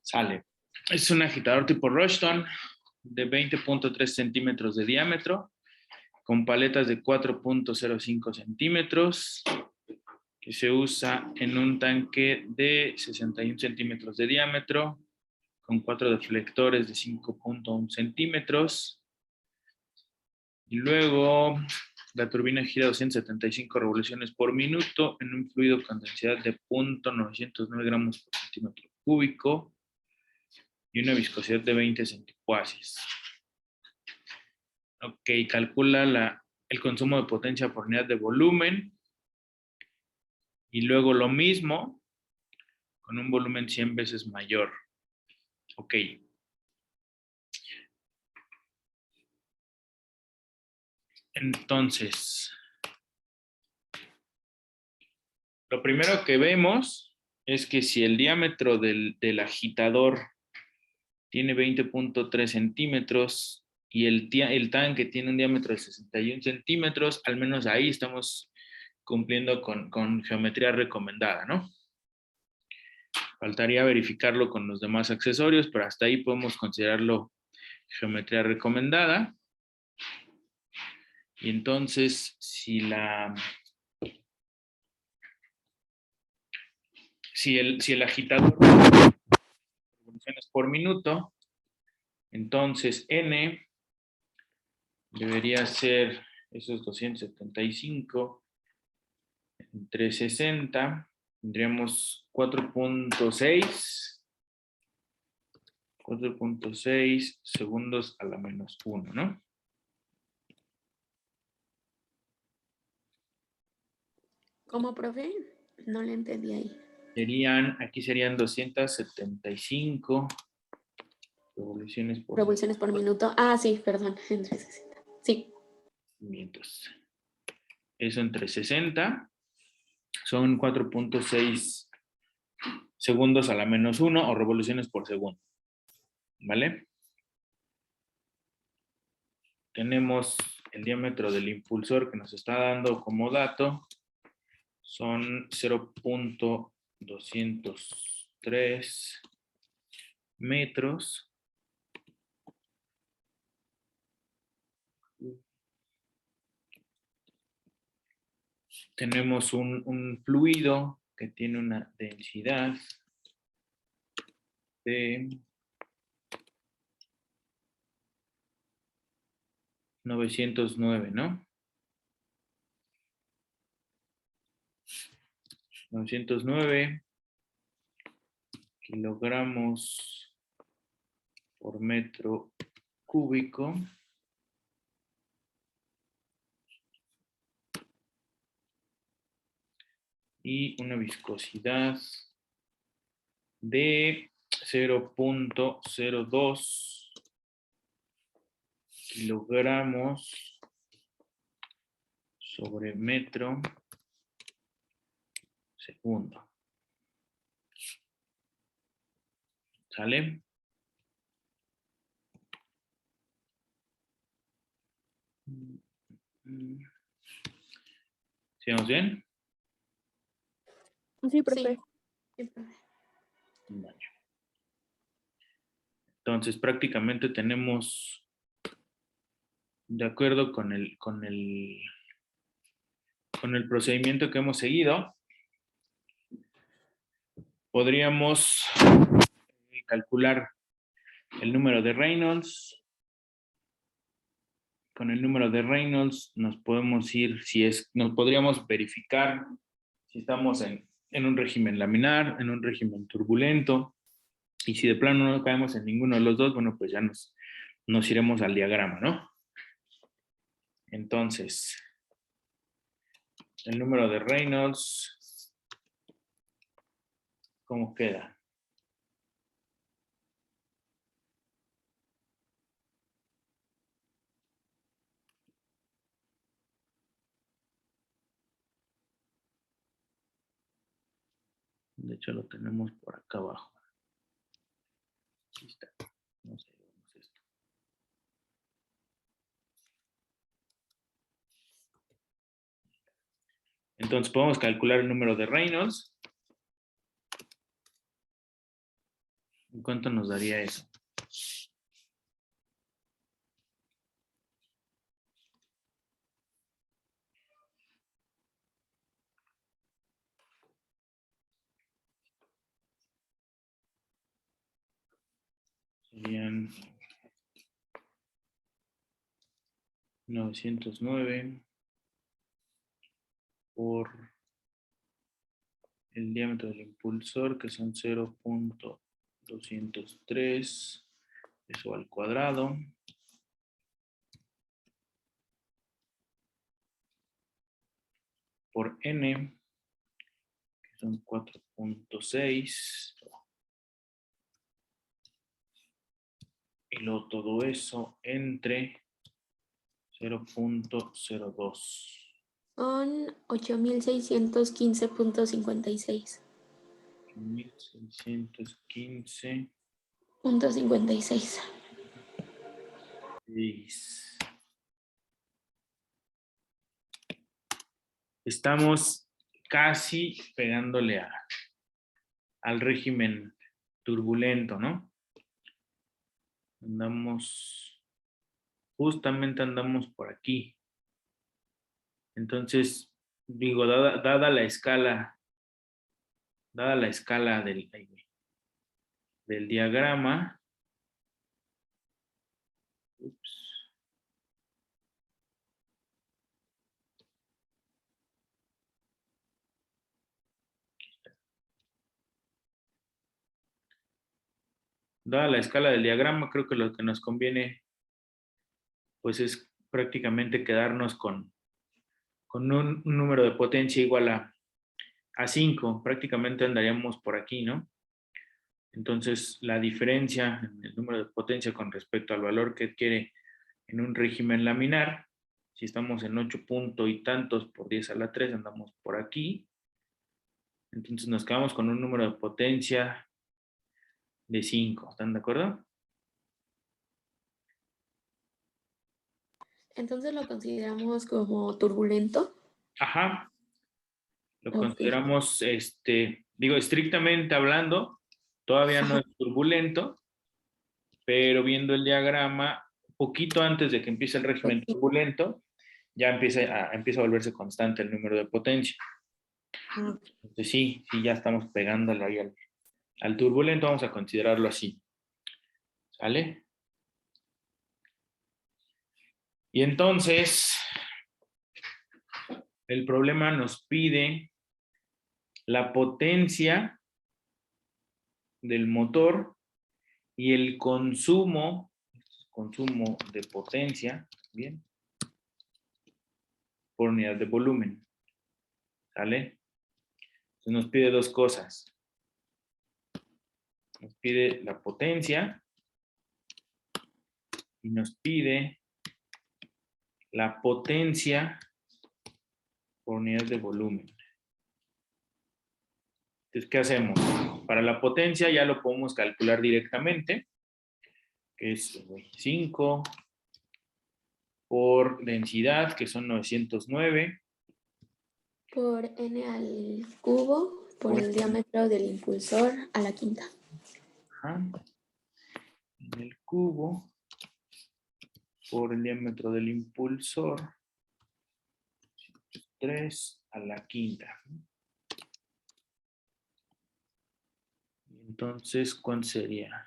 Sale. Es un agitador tipo Rushton de 20.3 centímetros de diámetro con paletas de 4.05 centímetros que se usa en un tanque de 61 centímetros de diámetro con 4 deflectores de 5.1 centímetros. Y luego la turbina gira 275 revoluciones por minuto en un fluido con densidad de 0.909 gramos por centímetro cúbico y una viscosidad de 20 centipoasis. Ok, calcula el consumo de potencia por unidad de volumen. Y luego lo mismo con un volumen 100 veces mayor. Ok. Entonces, lo primero que vemos es que si el diámetro del agitador tiene 20.3 centímetros y el tanque tiene un diámetro de 61 centímetros, al menos ahí estamos cumpliendo con geometría recomendada, ¿no? Faltaría verificarlo con los demás accesorios, pero hasta ahí podemos considerarlo geometría recomendada. Y entonces, si el agitador revoluciones por minuto, entonces N debería ser esos 275 entre 60, tendríamos 4.6 segundos a la menos 1, ¿no? ¿Cómo, profe? No le entendí ahí. Aquí serían 275 revoluciones por Revoluciones por minuto. Ah, sí, perdón. Entre 60. Sí. minutos. Eso entre 60 son 4.6 segundos a la menos 1 o revoluciones por segundo. ¿Vale? Tenemos el diámetro del impulsor que nos está dando como dato. Son 0.203 metros. Tenemos un fluido que tiene una densidad de 909, ¿no? 909 kilogramos por metro cúbico. Y una viscosidad de 0.02 kilogramos sobre metro segundo. ¿Sale? ¿Sigamos bien? Sí, profe. Sí, profe. Vale. Entonces, prácticamente tenemos, de acuerdo con el procedimiento que hemos seguido, podríamos calcular el número de Reynolds. Con el número de Reynolds nos podemos ir, nos podríamos verificar si estamos en un régimen laminar, en un régimen turbulento, y si de plano no caemos en ninguno de los dos, bueno, pues ya nos iremos al diagrama, ¿no? Entonces, el número de Reynolds, ¿cómo queda? De hecho, lo tenemos por acá abajo. Aquí está. Vamos a llevarnos esto. Entonces, podemos calcular el número de Reynolds. ¿Cuánto nos daría eso? Serían 909 por el diámetro del impulsor, que son 0.203, eso al cuadrado, por n, que son 4.6, y luego todo eso entre 0.02. Son 8615.56. 1615. Punto 56. Estamos casi pegándole al régimen turbulento, ¿no? Justamente andamos por aquí. Entonces, digo, dada la escala del diagrama, dada la escala del diagrama, creo que lo que nos conviene, pues, es prácticamente quedarnos con un número de potencia igual a 5. Prácticamente andaríamos por aquí, ¿no? Entonces, la diferencia en el número de potencia con respecto al valor que adquiere en un régimen laminar, si estamos en 8 punto y tantos por 10 a la 3, andamos por aquí. Entonces nos quedamos con un número de potencia de 5. ¿Están de acuerdo? Entonces lo consideramos como turbulento. Ajá. Lo Ok. consideramos, digo, estrictamente hablando, todavía no es turbulento, pero viendo el diagrama, poquito antes de que empiece el régimen Ok. turbulento, ya empieza a volverse constante el número de potencia. Entonces sí, ya estamos pegándole ahí al turbulento, vamos a considerarlo así. ¿Sale? Y entonces, el problema nos pide la potencia del motor y el consumo de potencia, ¿bien? Por unidad de volumen. ¿Sale? Entonces nos pide dos cosas. Nos pide la potencia y nos pide la potencia por unidad de volumen. Entonces, ¿qué hacemos? Para la potencia ya lo podemos calcular directamente, que es 5 por densidad, que son 909. Por n al cubo, por el diámetro del impulsor a la quinta. Ajá. En el cubo, por el diámetro del impulsor, 3 a la quinta. Entonces, ¿cuánto sería?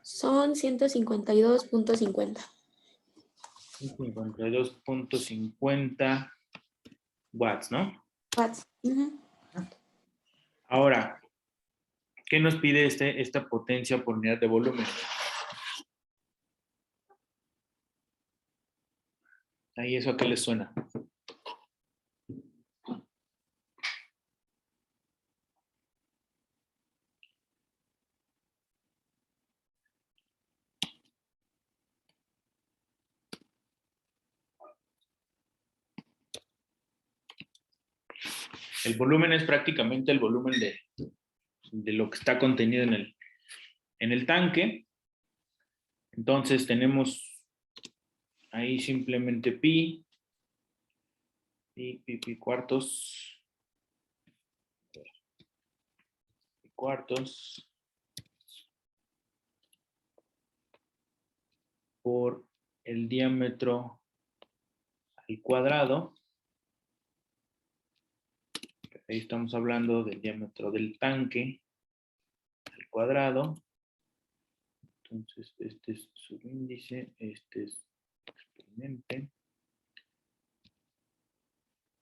Son 152.50. 52.50 watts, ¿no? Watts. Ahora, ¿qué nos pide esta potencia por unidad de volumen? Ahí, ¿eso a qué les suena? El volumen es prácticamente el volumen de lo que está contenido en el tanque. Entonces tenemos ahí simplemente pi cuartos. Pi cuartos por el diámetro al cuadrado. Ahí estamos hablando del diámetro del tanque al cuadrado. Entonces, este es su índice, este es exponente.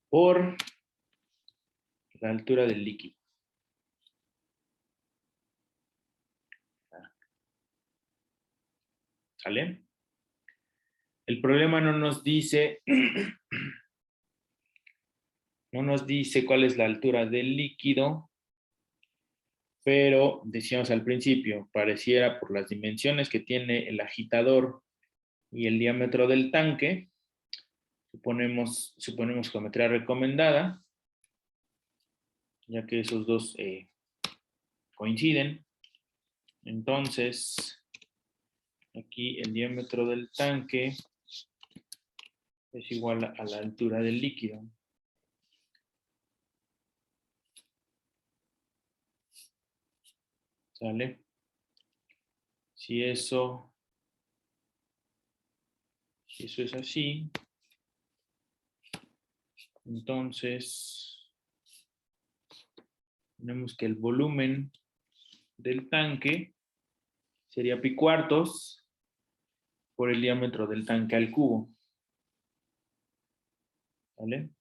Por la altura del líquido. ¿Sale? El problema no nos dice cuál es la altura del líquido, pero decíamos al principio, pareciera por las dimensiones que tiene el agitador y el diámetro del tanque, suponemos geometría recomendada, ya que esos dos coinciden. Entonces, aquí el diámetro del tanque es igual a la altura del líquido. ¿Sale? Si eso es así, entonces tenemos que el volumen del tanque sería pi cuartos por el diámetro del tanque al cubo. ¿Vale?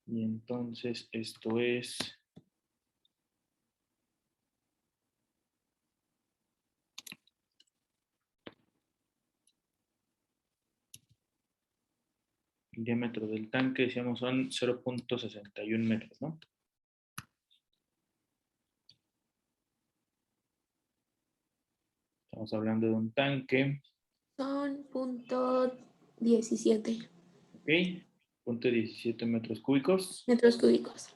Y entonces esto es el diámetro del tanque, decíamos son 0.61 metros, ¿no? Estamos hablando de un tanque. Son .17 Ok, 0.17 metros cúbicos. metros cúbicos.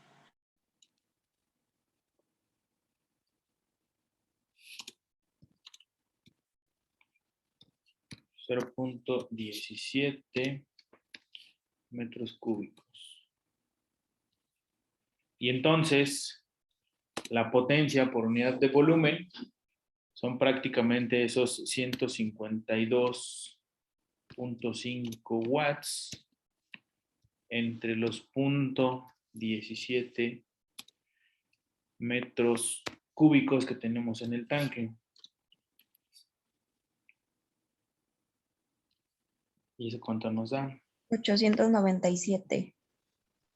.17 metros cúbicos. Y entonces, la potencia por unidad de volumen son prácticamente esos 152.5 watts entre los 0.17 metros cúbicos que tenemos en el tanque. ¿Y eso cuánto nos da? 897.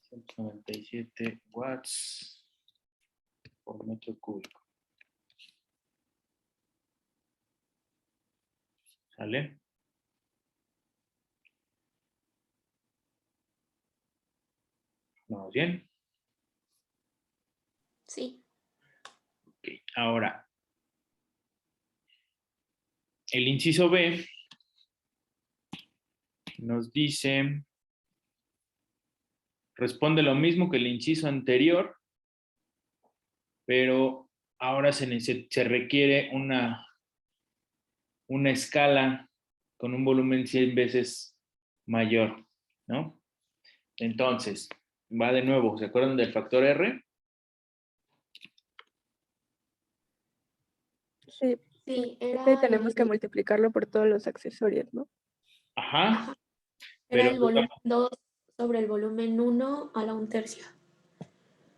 197 watts por metro cúbico. ¿Sale? ¿Vamos bien? Sí. Ok, ahora, el inciso B nos dice, responde lo mismo que el inciso anterior, pero ahora se requiere una escala con un volumen 100 veces mayor, ¿no? Entonces, va de nuevo, ¿se acuerdan del factor R? Sí, Sí, tenemos que multiplicarlo por todos los accesorios, ¿no? Ajá. Era Pero el volumen 2 sobre el volumen 1 a la 1/3.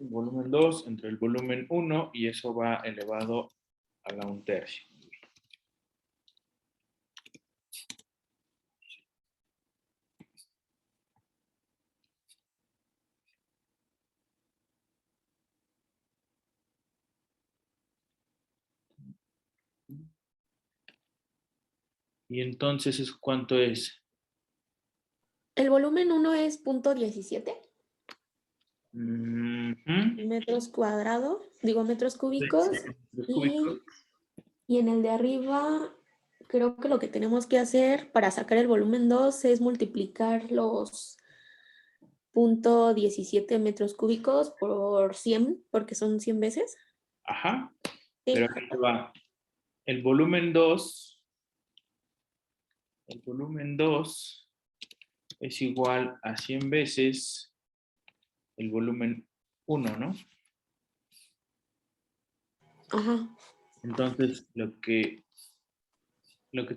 volumen 2 entre el volumen 1 y eso va elevado a la 1/3. Y entonces, ¿eso cuánto es? El volumen 1 es .17 Ujú. metros cuadrados, digo metros cúbicos. Los Y, cúbicos. y en el de arriba, creo que lo que tenemos que hacer para sacar el volumen 2 es multiplicar los .17 metros cúbicos por 100, porque son 100 veces. Ajá. Sí. Pero aquí va. El volumen 2 el volumen 2 es igual a 100 veces el volumen 1, ¿no? Ajá. Entonces, lo que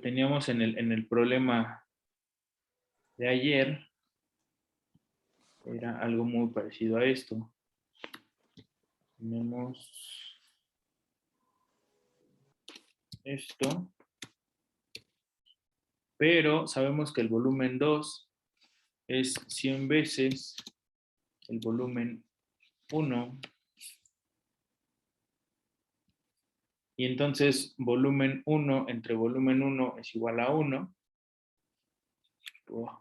teníamos en el problema de ayer era algo muy parecido a esto. Tenemos esto, pero sabemos que el volumen 2 es 100 veces el volumen 1. Y entonces volumen 1 entre volumen 1 es igual a 1. Wow.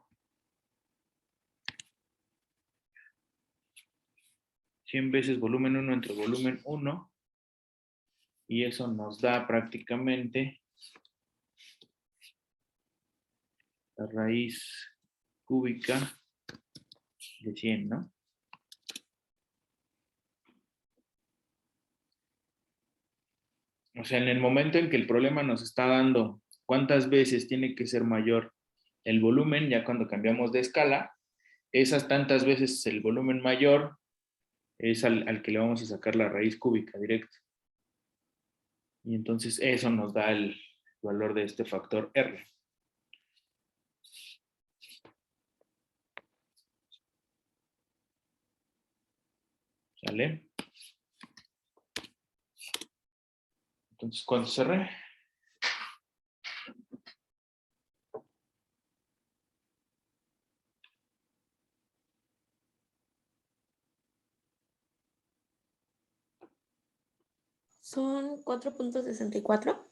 100 veces volumen 1 entre volumen 1. Y eso nos da prácticamente la raíz cúbica de 100, ¿no? O sea, en el momento en que el problema nos está dando cuántas veces tiene que ser mayor el volumen, ya cuando cambiamos de escala, esas tantas veces el volumen mayor es al que le vamos a sacar la raíz cúbica directa. Y entonces eso nos da el valor de este factor R. ¿Sale? Entonces, ¿cuánto es R? Son 4.64.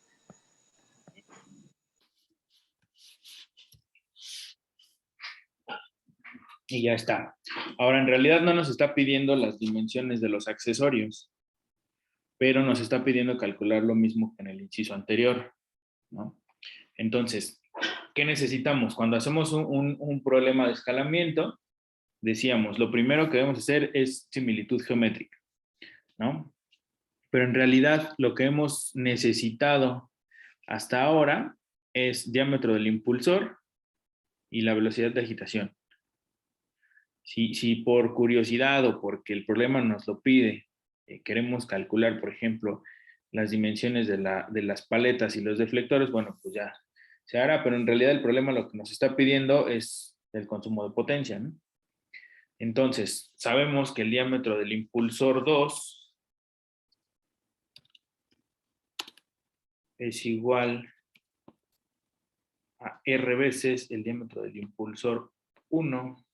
Y ya está. Ahora, en realidad no nos está pidiendo las dimensiones de los accesorios, pero nos está pidiendo calcular lo mismo que en el inciso anterior, ¿no? Entonces, ¿qué necesitamos? Cuando hacemos un problema de escalamiento, decíamos, lo primero que debemos hacer es similitud geométrica, ¿no? Pero en realidad lo que hemos necesitado hasta ahora es diámetro del impulsor y la velocidad de agitación. Si por curiosidad o porque el problema nos lo pide, queremos calcular, por ejemplo, las dimensiones de las paletas y los deflectores, bueno, pues ya se hará, pero en realidad el problema lo que nos está pidiendo es el consumo de potencia, ¿no? Entonces, sabemos que el diámetro del impulsor 2 es igual a R veces el diámetro del impulsor 1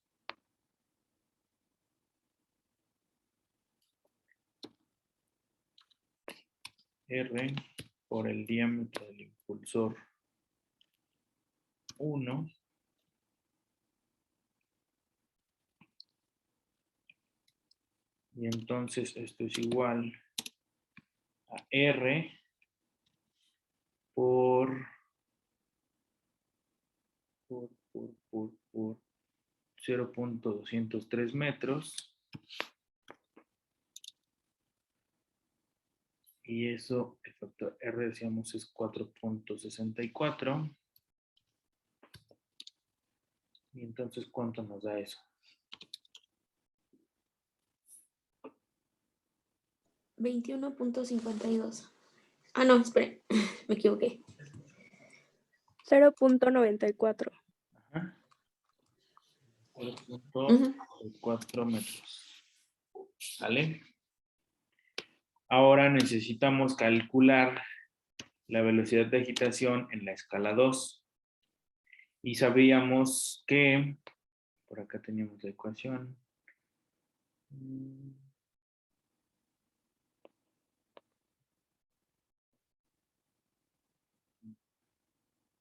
R por el diámetro del impulsor 1 y entonces esto es igual a R por 0.203 metros. Y eso, el factor R, decíamos, es 4.64. Y entonces, ¿cuánto nos da eso? 21.52. Ah, no, espere, me equivoqué. 0.94. Ajá. 4.4 metros. ¿Vale? Ahora necesitamos calcular la velocidad de agitación en la escala 2. Y sabíamos que, por acá teníamos la ecuación.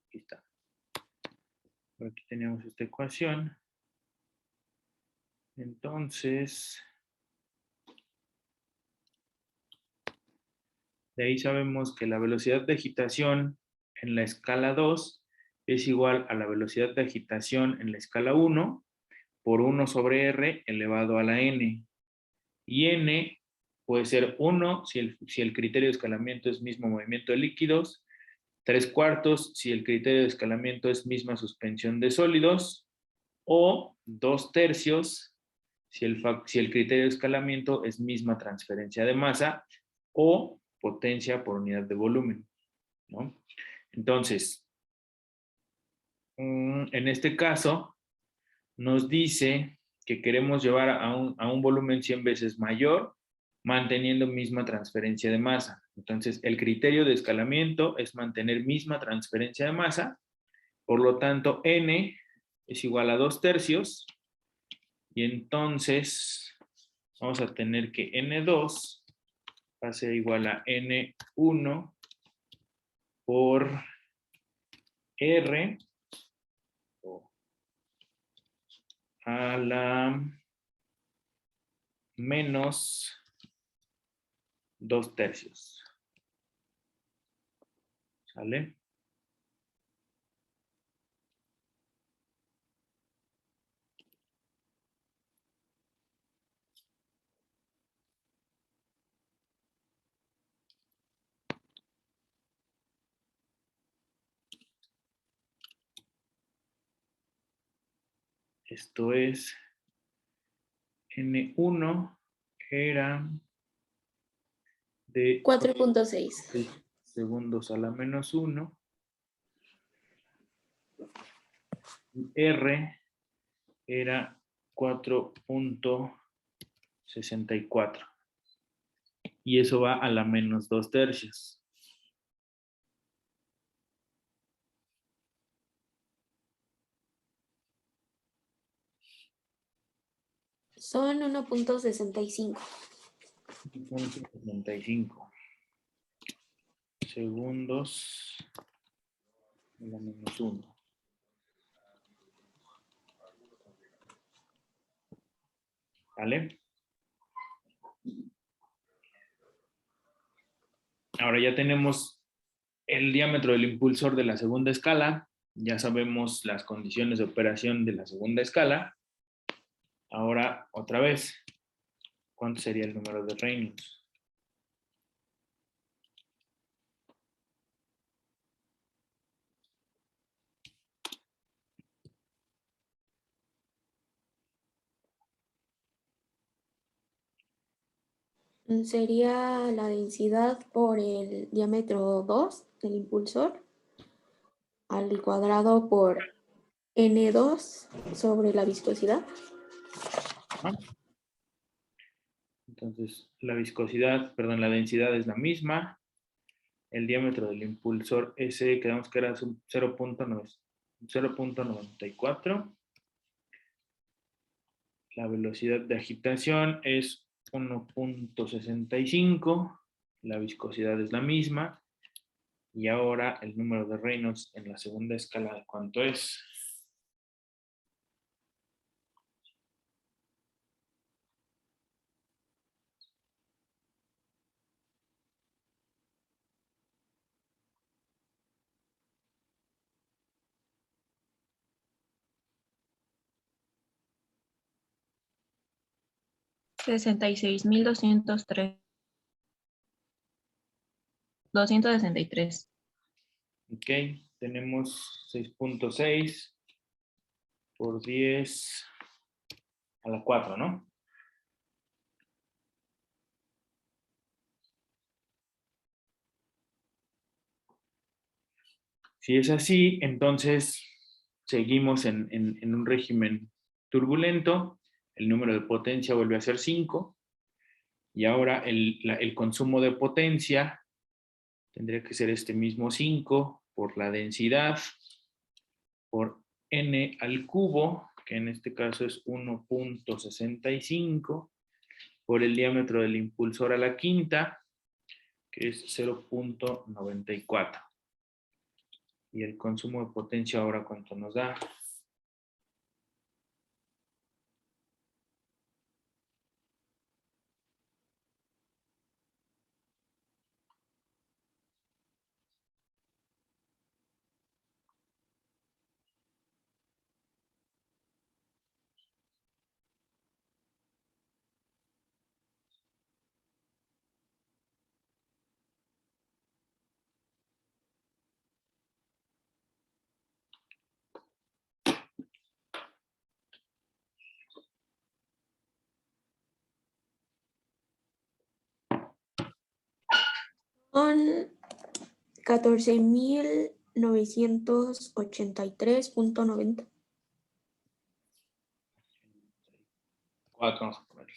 Aquí está. Por aquí teníamos esta ecuación. Entonces, de ahí sabemos que la velocidad de agitación en la escala 2 es igual a la velocidad de agitación en la escala 1 por 1 sobre R elevado a la N. Y N puede ser 1 si el criterio de escalamiento es mismo movimiento de líquidos, 3/4 si el criterio de escalamiento es misma suspensión de sólidos, o 2/3 si el criterio de escalamiento es misma transferencia de masa o potencia por unidad de volumen, ¿no? Entonces, en este caso, nos dice que queremos llevar a un volumen 100 veces mayor, manteniendo misma transferencia de masa. Entonces, el criterio de escalamiento es mantener misma transferencia de masa, por lo tanto, N es igual a 2/3, y entonces vamos a tener que N2 va a ser igual a N1 por R a la menos 2/3. ¿Sale? Esto es N1 era de 4.6. segundos a la menos 1. R era 4.64. Y eso va a la menos 2/3. Son 1.65. 1.65 segundos a la menos 1. ¿Vale? Ahora ya tenemos el diámetro del impulsor de la segunda escala. Ya sabemos las condiciones de operación de la segunda escala. Ahora, otra vez, ¿cuánto sería el número de Reynolds? Sería la densidad por el diámetro 2 del impulsor al cuadrado por N2 sobre la viscosidad. ¿Ah? Entonces, la viscosidad, perdón, la densidad es la misma. El diámetro del impulsor S, quedamos que era 0.94. La velocidad de agitación es 1.65. La viscosidad es la misma. Y ahora el número de Reynolds en la segunda escala, ¿de cuánto es? $66,203. 263. Ok, tenemos 6.6 por 10 a la 4, ¿no? Si es así, entonces seguimos en un régimen turbulento. El número de potencia vuelve a ser 5. Y ahora el consumo de potencia tendría que ser este mismo 5 por la densidad por n al cubo, que en este caso es 1.65, por el diámetro del impulsor a la quinta, que es 0.94. Y el consumo de potencia ahora, ¿cuánto nos da? Son 14.983.90. 4 vamos a poner.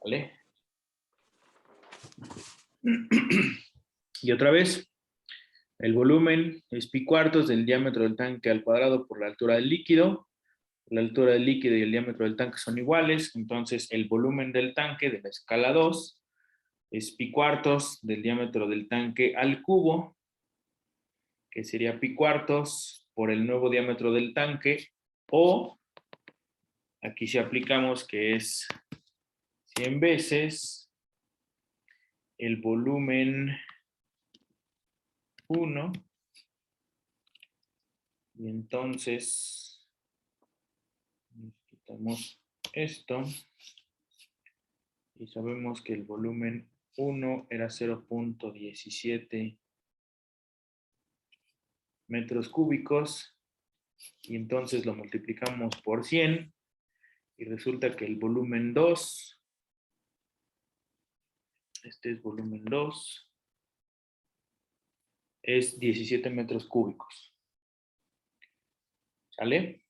¿Vale? Y otra vez, el volumen es pi cuartos del diámetro del tanque al cuadrado por la altura del líquido. La altura del líquido y el diámetro del tanque son iguales, entonces el volumen del tanque de la escala 2 es pi cuartos del diámetro del tanque al cubo, que sería pi cuartos por el nuevo diámetro del tanque, o aquí si aplicamos que es 100 veces el volumen 1, y entonces quitamos esto y sabemos que el volumen 1 era 0.17 metros cúbicos, y entonces lo multiplicamos por 100 y resulta que el volumen 2, este es volumen 2, es 17 metros cúbicos. ¿Sale?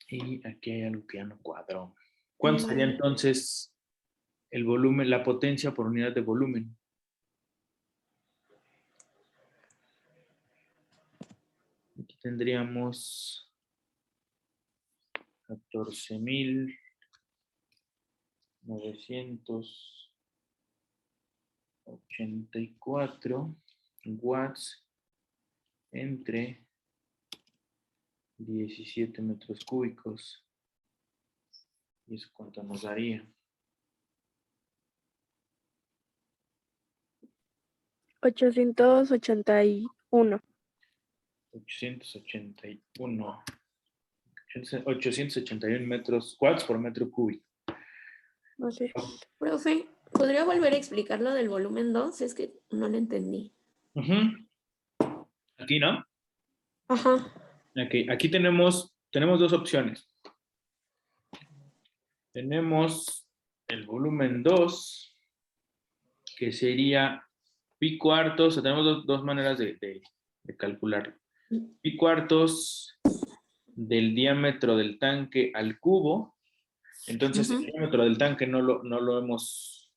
Y aquí hay algo que ya no cuadró. ¿Cuánto sería entonces el volumen, la potencia por unidad de volumen? Aquí tendríamos 14.984 watts entre 17 metros cúbicos. ¿Y eso cuánto nos daría? 881. 881 metros watts por metro cúbico. Así es. Profe, ¿podría volver a explicar lo del volumen 2? Es que no lo entendí. Aquí, ¿no? Ajá. Aquí tenemos dos opciones. Tenemos el volumen 2, que sería pi cuartos. O sea, tenemos dos maneras de calcularlo. Pi cuartos del diámetro del tanque al cubo. Entonces, el diámetro del tanque no lo hemos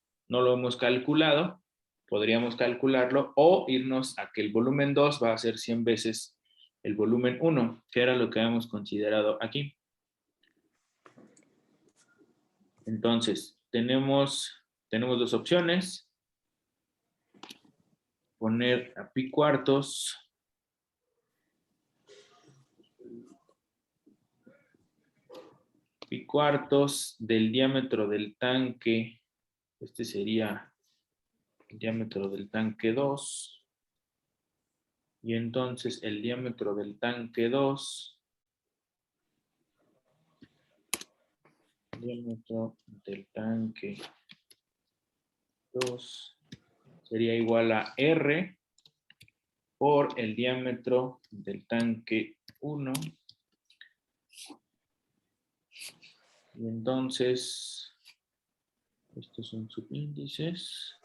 calculado. Podríamos calcularlo o irnos a que el volumen 2 va a ser 100 veces el volumen 1, que era lo que habíamos considerado aquí. Entonces, tenemos dos opciones. Poner a pi cuartos del diámetro del tanque. Este sería el diámetro del tanque 2. Y entonces el diámetro del tanque 2 sería igual a R por el diámetro del tanque 1. Y entonces, estos son subíndices.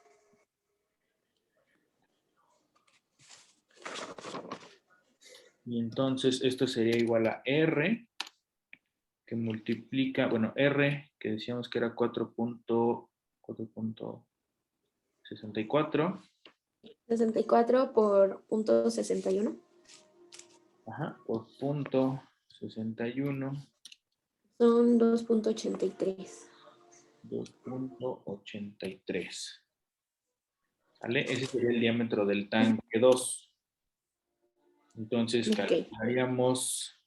Y entonces esto sería igual a R, que multiplica, bueno, R, que decíamos que era 4.64. 64 por punto 61. Ajá, por punto 61. Son 2.83. 2.83. ¿Sale? Ese sería el diámetro del tanque 2. Entonces, calcularíamos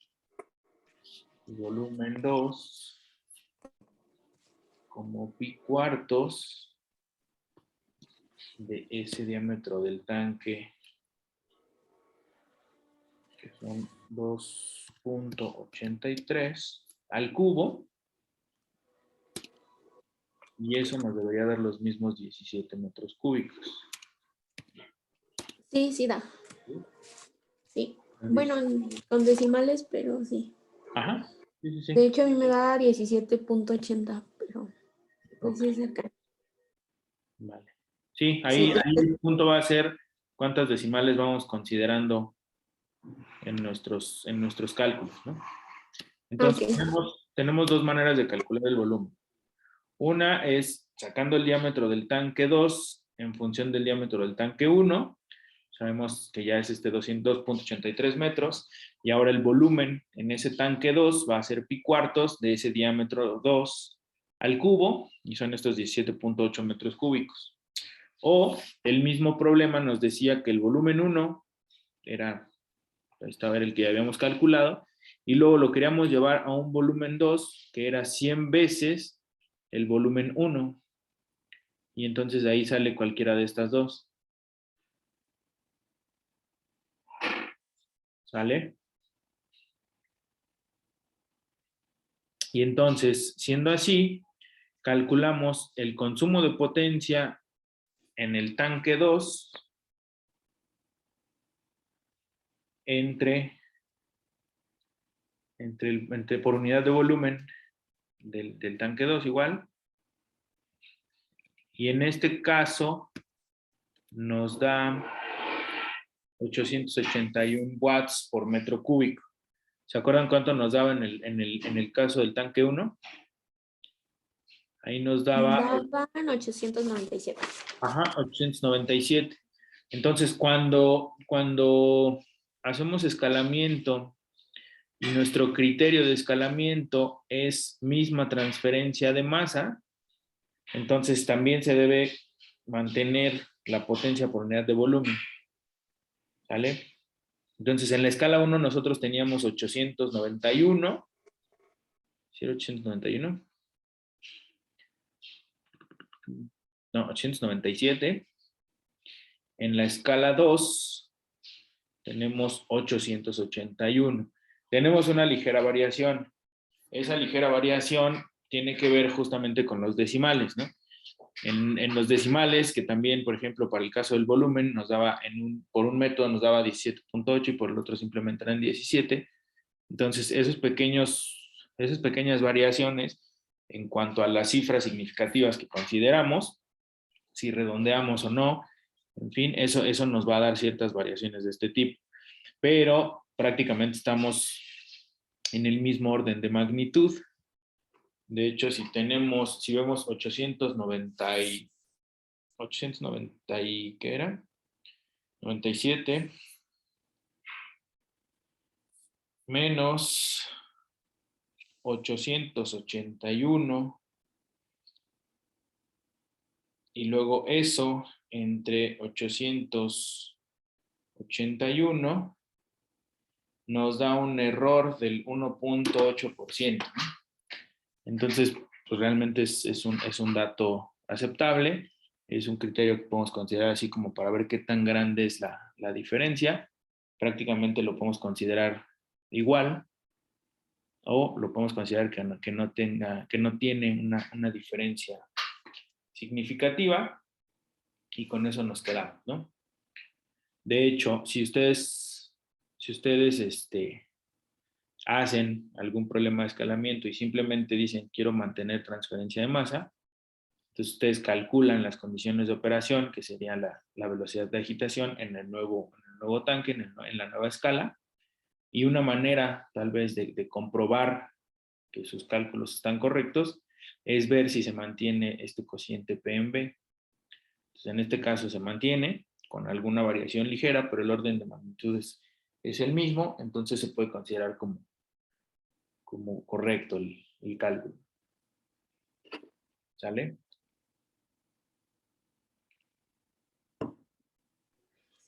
volumen 2 como pi cuartos de ese diámetro del tanque, que son 2.83 al cubo, y eso nos debería dar los mismos 17 metros cúbicos. Sí, sí da. Sí. Bueno, con decimales, pero sí. Ajá. Sí, sí, sí. De hecho, a mí me da 17.80, pero pues sí es cerca. Vale. Sí, Sí, ahí el punto va a ser cuántas decimales vamos considerando en nuestros cálculos, ¿no? Entonces, ok. tenemos dos maneras de calcular el volumen. Una es sacando el diámetro del tanque 2 en función del diámetro del tanque 1. Sabemos que ya es 202.83 metros. Y ahora el volumen en ese tanque 2 va a ser pi cuartos de ese diámetro 2 al cubo. Y son estos 17.8 metros cúbicos. O el mismo problema nos decía que el volumen 1 era, estaba el que ya habíamos calculado, y luego lo queríamos llevar a un volumen 2 que era 100 veces el volumen 1, y entonces de ahí sale cualquiera de estas dos. ¿Sale? Y entonces, siendo así, calculamos el consumo de potencia en el tanque 2 entre por unidad de volumen del tanque 2 igual. Y en este caso nos da 881 watts por metro cúbico. ¿Se acuerdan cuánto nos daba en el caso del tanque 1? Ahí nos daba... Daban 897. Ajá, 897. Entonces, cuando hacemos escalamiento y nuestro criterio de escalamiento es misma transferencia de masa, entonces también se debe mantener la potencia por unidad de volumen. ¿Sale? Entonces, en la escala 1 nosotros teníamos 891. ¿Sí era 891? No, 897. En la escala 2 tenemos 881. Tenemos una ligera variación. Esa ligera variación tiene que ver justamente con los decimales, ¿no? En los decimales, que también, por ejemplo, para el caso del volumen, nos daba por un método nos daba 17.8 y por el otro simplemente eran 17. Entonces, esas pequeñas variaciones en cuanto a las cifras significativas que consideramos, si redondeamos o no, en fin, eso nos va a dar ciertas variaciones de este tipo. Pero prácticamente estamos en el mismo orden de magnitud. De hecho, si vemos 890 y ¿qué era? 97 menos 881 y luego eso entre 881 nos da un error del 1.8%. Entonces, pues realmente es un dato aceptable, es un criterio que podemos considerar así como para ver qué tan grande es la diferencia. Prácticamente lo podemos considerar igual o lo podemos considerar que no tiene una diferencia significativa y con eso nos quedamos, ¿no? De hecho, si ustedes hacen algún problema de escalamiento y simplemente dicen quiero mantener transferencia de masa, entonces ustedes calculan las condiciones de operación, que sería la velocidad de agitación en el nuevo tanque, en la nueva escala, y una manera tal vez de comprobar que sus cálculos están correctos es ver si se mantiene este cociente PMB. Entonces, en este caso se mantiene con alguna variación ligera, pero el orden de magnitudes es el mismo, entonces se puede considerar como correcto el cálculo. ¿Sale?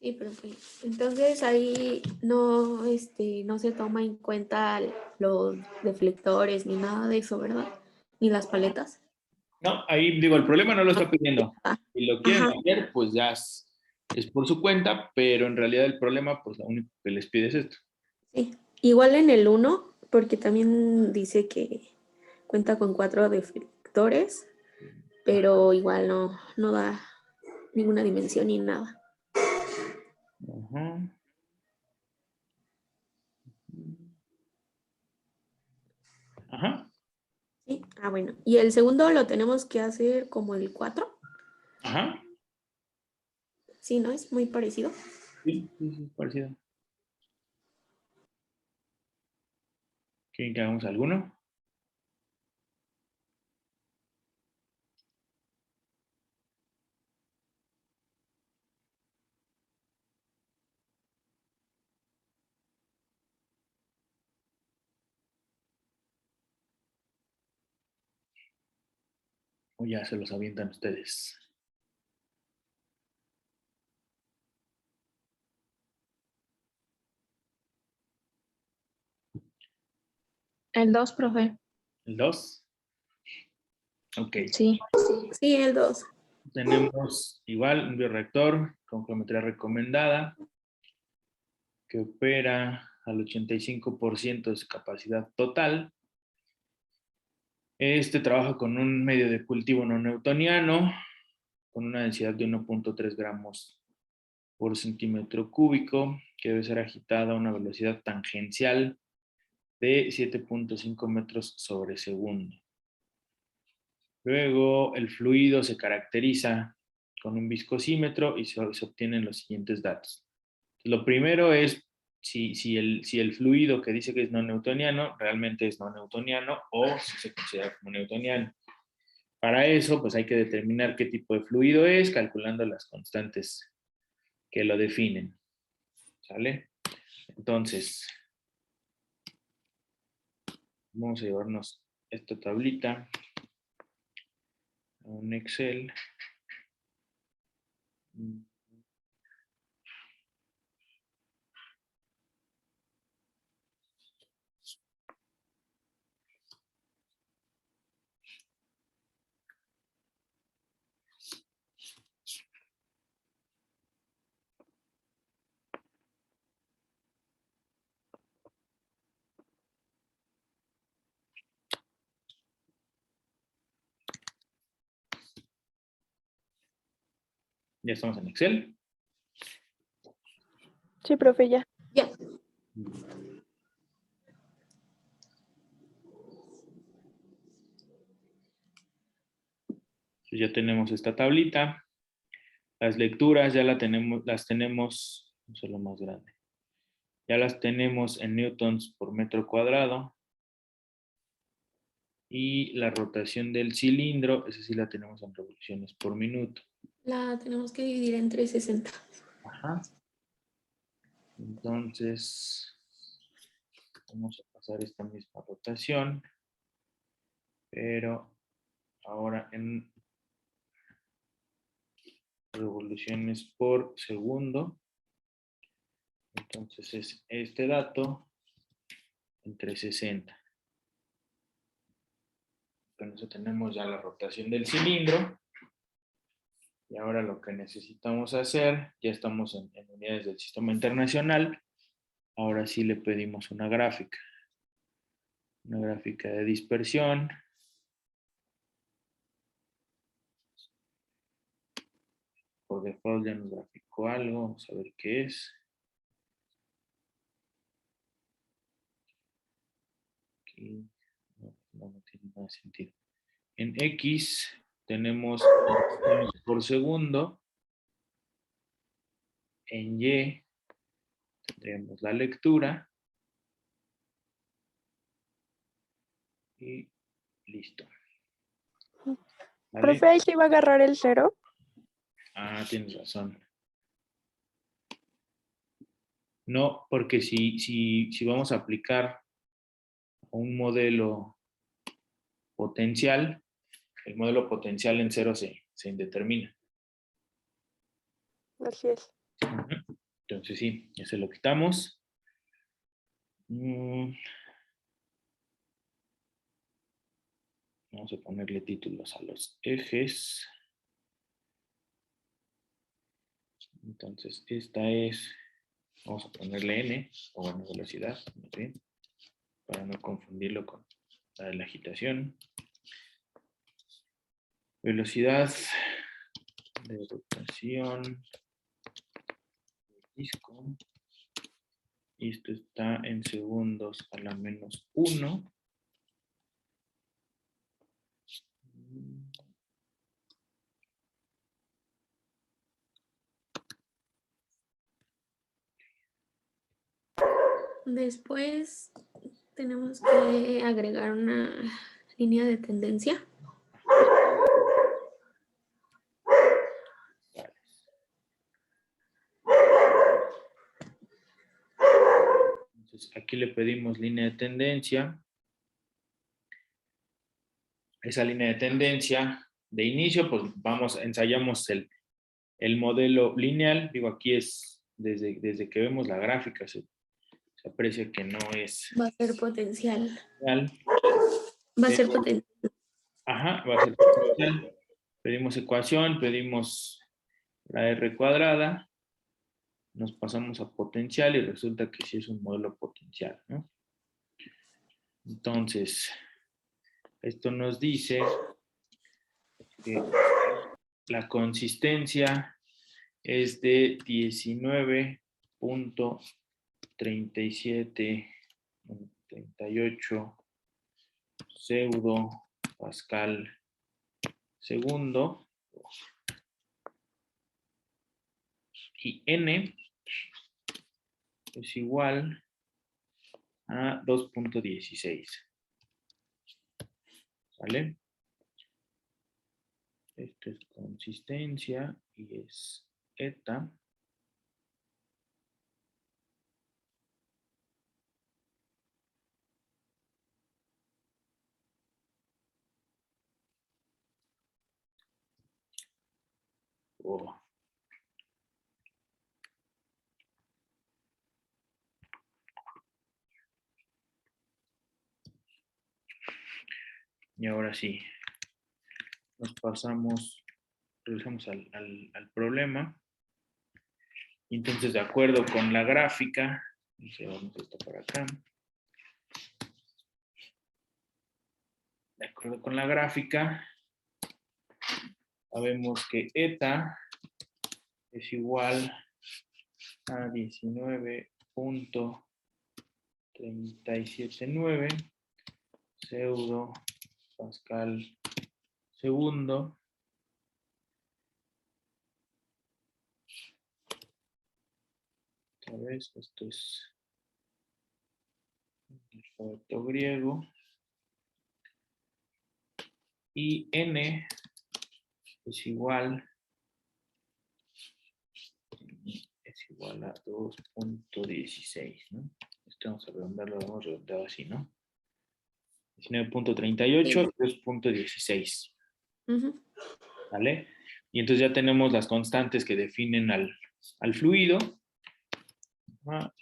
Sí, profe. Entonces ahí no, no se toma en cuenta los deflectores ni nada de eso, ¿verdad? Ni las paletas. No, ahí digo, el problema no lo está pidiendo. Ah, Si lo quieren ajá, hacer, pues ya es por su cuenta, pero en realidad el problema, pues lo único que les pide es esto. sí. Igual en el 1, porque también dice que cuenta con 4 deflectores, pero igual no da ninguna dimensión ni nada. Ajá. Ajá. Sí. Ah, bueno. Y el segundo lo tenemos que hacer como el 4. Ajá. Sí, ¿no? Es muy parecido. Sí, sí, sí, parecido. ¿Quieren que hagamos alguno? O ya se los avientan ustedes. El 2, profe. ¿El 2? Ok. Sí. Sí, el 2. Tenemos igual un bioreactor con geometría recomendada que opera al 85% de su capacidad total. Este trabaja con un medio de cultivo no newtoniano con una densidad de 1.3 gramos por centímetro cúbico, que debe ser agitada a una velocidad tangencial de 7.5 metros sobre segundo. Luego, el fluido se caracteriza con un viscosímetro y se obtienen los siguientes datos. Lo primero es si el fluido que dice que es no newtoniano realmente es no newtoniano o si se considera como newtoniano. Para eso, pues hay que determinar qué tipo de fluido es, calculando las constantes que lo definen. ¿Sale? Entonces, vamos a llevarnos esta tablita a un Excel. Ya estamos en Excel. Sí, profe, ya. Ya. Entonces ya tenemos esta tablita. Las lecturas ya las tenemos, no sé lo más grande. Ya las tenemos en newtons por metro cuadrado. Y la rotación del cilindro, esa sí la tenemos en revoluciones por minuto. La tenemos que dividir entre 60. Ajá. Entonces, vamos a pasar esta misma rotación, pero ahora en revoluciones por segundo. Entonces es este dato entre 60. Con eso tenemos ya la rotación del cilindro. Y ahora lo que necesitamos hacer, ya estamos en unidades del sistema internacional. Ahora sí le pedimos una gráfica. Una gráfica de dispersión. Por default ya nos graficó algo. Vamos a ver qué es. Aquí no tiene nada de sentido. En X tenemos por segundo. En Y tendremos la lectura. Y listo. ¿Vale? Profe, ahí se iba a agarrar el 0. Ah, tienes razón. No, porque si vamos a aplicar un modelo potencial, el modelo potencial en 0 se indetermina. Así es. Entonces sí, ese lo quitamos. Vamos a ponerle títulos a los ejes. Entonces esta es, vamos a ponerle n, o bueno, velocidad, ¿sí? Para no confundirlo con la de la agitación. Velocidad de rotación disco. Y esto está en segundos a la menos 1. Después tenemos que agregar una línea de tendencia. Entonces, aquí le pedimos línea de tendencia. Esa línea de tendencia de inicio, pues ensayamos el modelo lineal. Digo, aquí es desde que vemos la gráfica, se aprecia que no es Va a ser potencial. real. Va a ser potencial. Ajá, va a ser potencial. Pedimos ecuación, pedimos la R cuadrada, nos pasamos a potencial y resulta que sí es un modelo potencial, ¿no? Entonces, esto nos dice que la consistencia es de 19.3738 pseudo pascal segundo. Y N es igual a 2.16. ¿Vale? Esto es consistencia y es eta. Oh. Y ahora sí, nos pasamos, regresamos al problema. Entonces, de acuerdo con la gráfica, vamos esto por acá. De acuerdo con la gráfica, sabemos que eta es igual a 19.379 pseudo pascal segundo. Otra vez, esto es el alfabeto griego. Y n es igual a 2.16, ¿no? Esto vamos a redondearlo, lo hemos redondeado así, ¿no? 19.38, 2.16. ¿Vale? Y entonces ya tenemos las constantes que definen al fluido.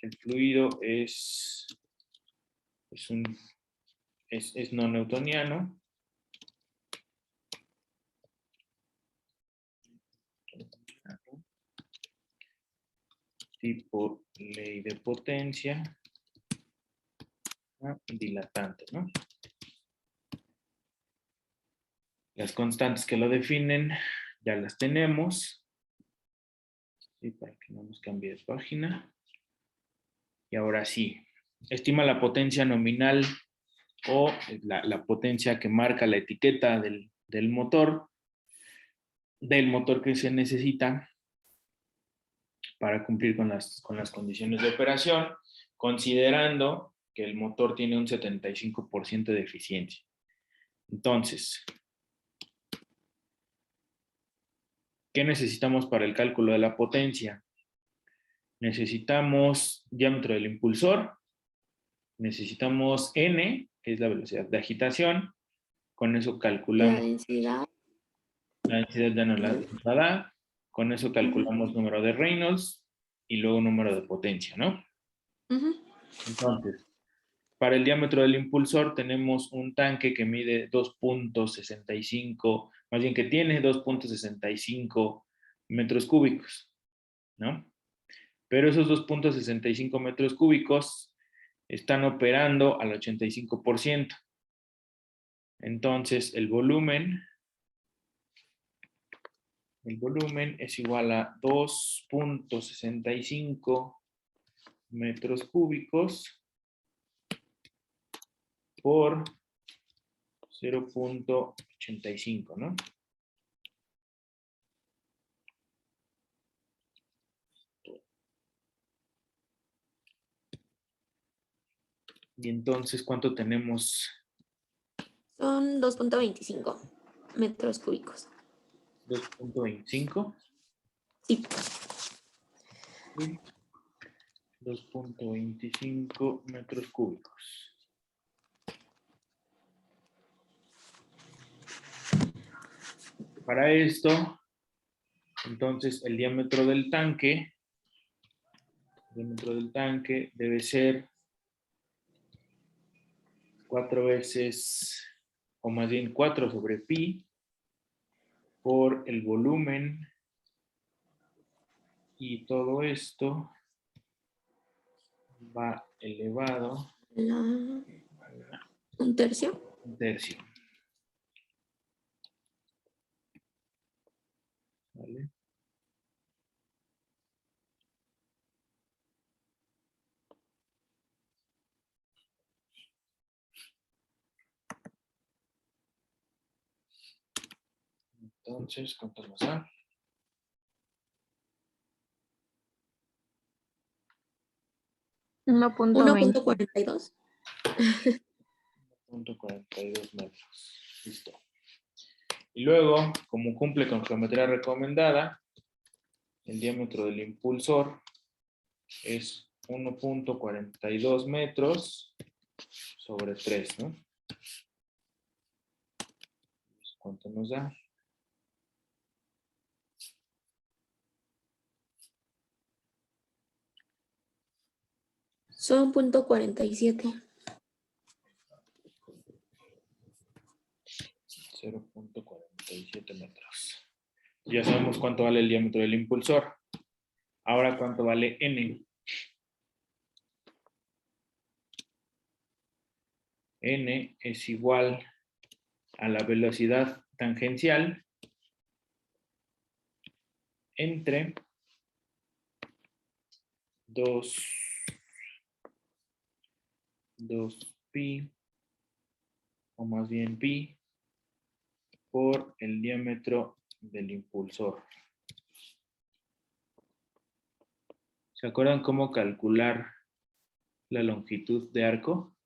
El fluido es no newtoniano. Tipo ley de potencia. Dilatante, ¿no? Las constantes que lo definen ya las tenemos. Sí, para que no nos cambie de página. Y ahora sí, estima la potencia nominal o la potencia que marca la etiqueta del motor que se necesita para cumplir con las condiciones de operación, considerando que el motor tiene un 75% de eficiencia. Entonces, ¿qué necesitamos para el cálculo de la potencia? Necesitamos diámetro del impulsor, necesitamos N, que es la velocidad de agitación, con eso calculamos La densidad. la densidad ya nos la da, con eso calculamos número de Reynolds y luego número de potencia, ¿no? Entonces, para el diámetro del impulsor tenemos un tanque que mide 2.65, más bien que tiene 2.65 metros cúbicos, ¿no? Pero esos 2.65 metros cúbicos están operando al 85%. Entonces, el volumen El volumen es igual a 2.65 metros cúbicos por 0.85, ¿no? Y entonces, ¿cuánto tenemos? Son 2.25 metros cúbicos. 2.25. Sí. 2.25 metros cúbicos. Para esto, entonces, el diámetro del tanque debe ser 4 veces, o más bien 4 sobre pi, por el volumen, y todo esto va elevado a Un tercio. 1/3. ¿Vale? Entonces, ¿cuánto nos da? 1.20. 1.42. 1.42 metros. Listo. Y luego, como cumple con geometría recomendada, el diámetro del impulsor es 1.42 metros sobre 3, ¿no? ¿Cuánto nos da? Son 0.47. 0.47 metros. Ya sabemos cuánto vale el diámetro del impulsor. Ahora, ¿cuánto vale N? N es igual a la velocidad tangencial entre 2pi, o más bien pi, por el diámetro del impulsor. ¿Se acuerdan cómo calcular la longitud de arco?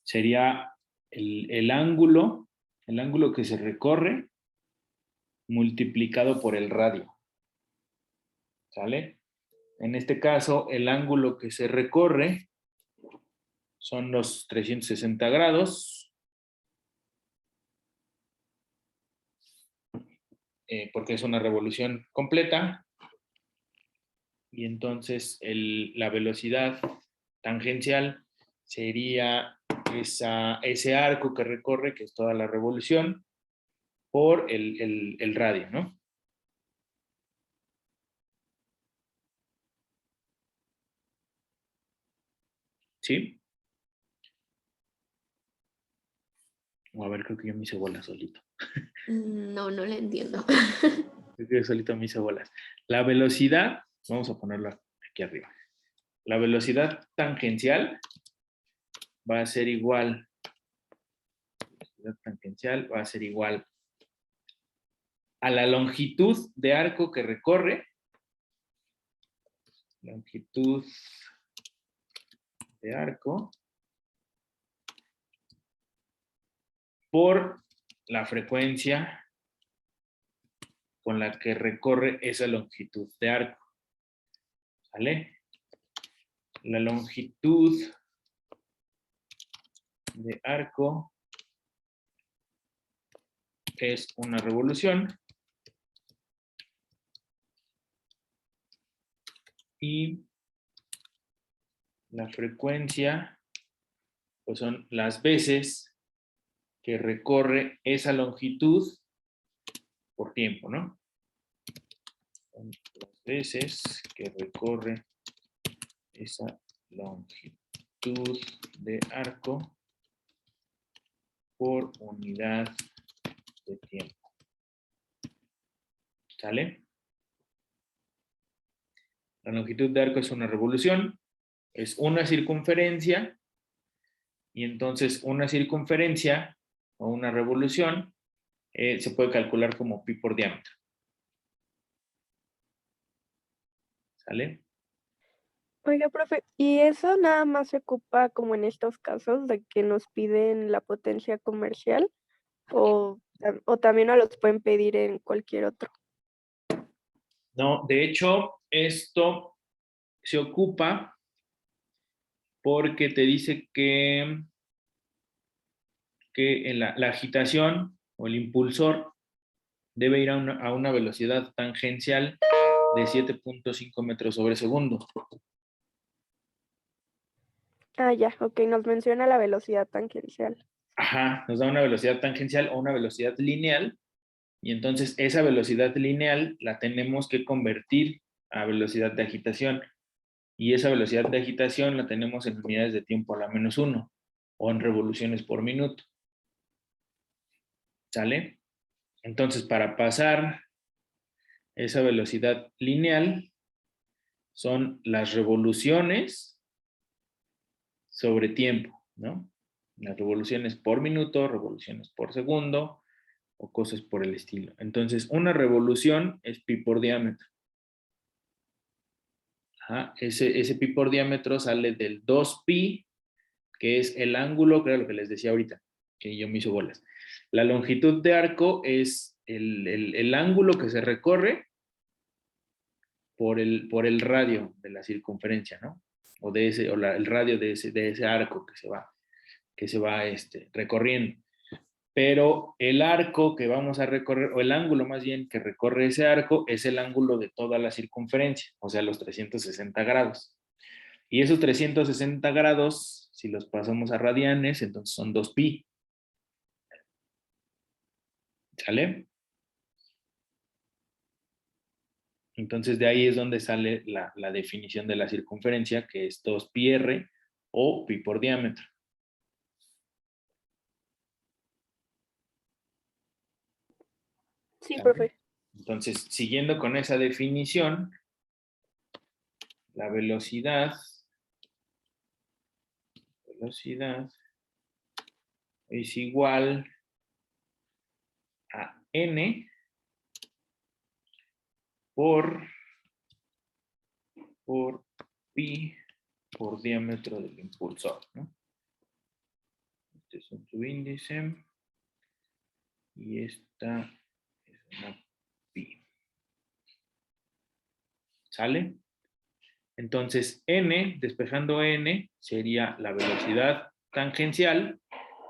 Sería el ángulo que se recorre multiplicado por el radio. ¿Sale? En este caso, el ángulo que se recorre son los 360 grados, porque es una revolución completa, y entonces la velocidad tangencial sería ese arco que recorre, que es toda la revolución, por el radio, ¿no? ¿Sí? O a ver, creo que yo me hice bolas solito. No, no le entiendo. Creo que yo solito me hice bolas. La velocidad, vamos a ponerla aquí arriba. La velocidad tangencial va a ser igual, a la longitud de arco que recorre, longitud de arco, por la frecuencia con la que recorre esa longitud de arco. ¿Sale? La longitud de arco es una revolución y la frecuencia pues son las veces que recorre esa longitud por tiempo, ¿no? Son las veces que recorre esa longitud de arco por unidad de tiempo. ¿Sale? La longitud de arco es una revolución, es una circunferencia, y entonces una circunferencia o una revolución se puede calcular como pi por diámetro. ¿Sale? Oiga, profe, ¿y eso nada más se ocupa como en estos casos de que nos piden la potencia comercial o también nos los pueden pedir en cualquier otro? No, de hecho, esto se ocupa porque te dice que en la agitación o el impulsor debe ir a una velocidad tangencial de 7.5 metros sobre segundo. Ah, ya, ok, nos menciona la velocidad tangencial. Ajá, nos da una velocidad tangencial o una velocidad lineal, y entonces esa velocidad lineal la tenemos que convertir a velocidad de agitación, y esa velocidad de agitación la tenemos en unidades de tiempo a la -1 o en revoluciones por minuto. ¿Sale? Entonces, para pasar esa velocidad lineal son las revoluciones sobre tiempo, ¿no? Las revoluciones por minuto, revoluciones por segundo o cosas por el estilo. Entonces, una revolución es pi por diámetro. Ajá, ese pi por diámetro sale del 2pi, que es el ángulo, que era lo que les decía ahorita, que yo me hizo bolas. La longitud de arco es el ángulo que se recorre por el radio de la circunferencia, ¿no? O el radio de ese arco que se va recorriendo. Pero el arco que vamos a recorrer, o el ángulo más bien que recorre ese arco, es el ángulo de toda la circunferencia, o sea, los 360 grados. Y esos 360 grados, si los pasamos a radianes, entonces son 2pi. ¿Sale? Entonces de ahí es donde sale la definición de la circunferencia, que es 2πr o pi por diámetro. Sí, ¿Sale? profe. Entonces, siguiendo con esa definición, la velocidad es igual a n por pi por diámetro del impulsor, ¿no? Este es un subíndice y esta es una pi. ¿Sale? Entonces, n, despejando n, sería la velocidad tangencial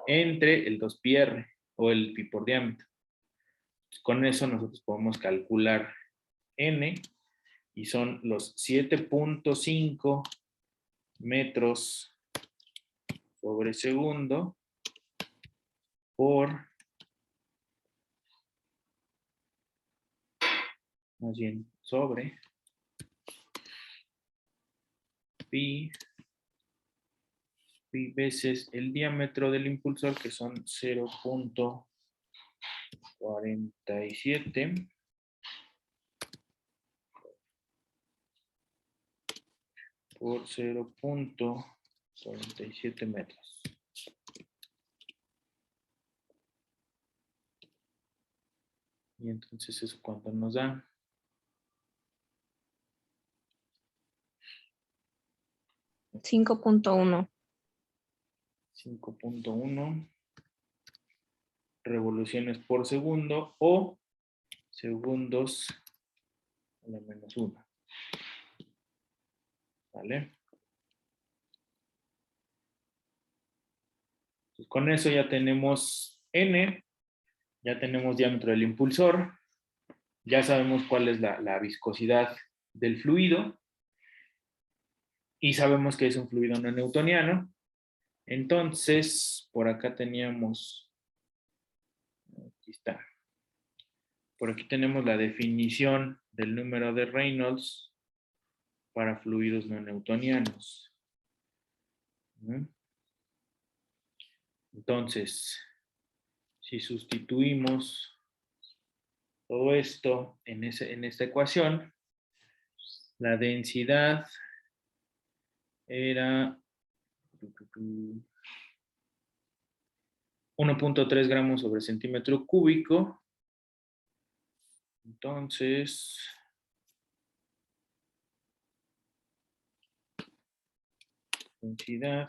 entre el 2πr o el pi por diámetro. Con eso nosotros podemos calcular n, y son los 7.5 metros sobre segundo por, más bien sobre, pi veces el diámetro del impulsor, que son 0.47 por 0.47 metros. Y entonces eso cuánto nos da. 5.1. 5.1 revoluciones por segundo o segundos a la -1. ¿Vale? Entonces, con eso ya tenemos n, ya tenemos diámetro del impulsor, ya sabemos cuál es la viscosidad del fluido y sabemos que es un fluido no newtoniano. Entonces, por acá teníamos Aquí está. Por aquí tenemos la definición del número de Reynolds para fluidos no newtonianos. Entonces, si sustituimos todo esto en esta ecuación, la densidad era 1.3 gramos sobre centímetro cúbico. Entonces, densidad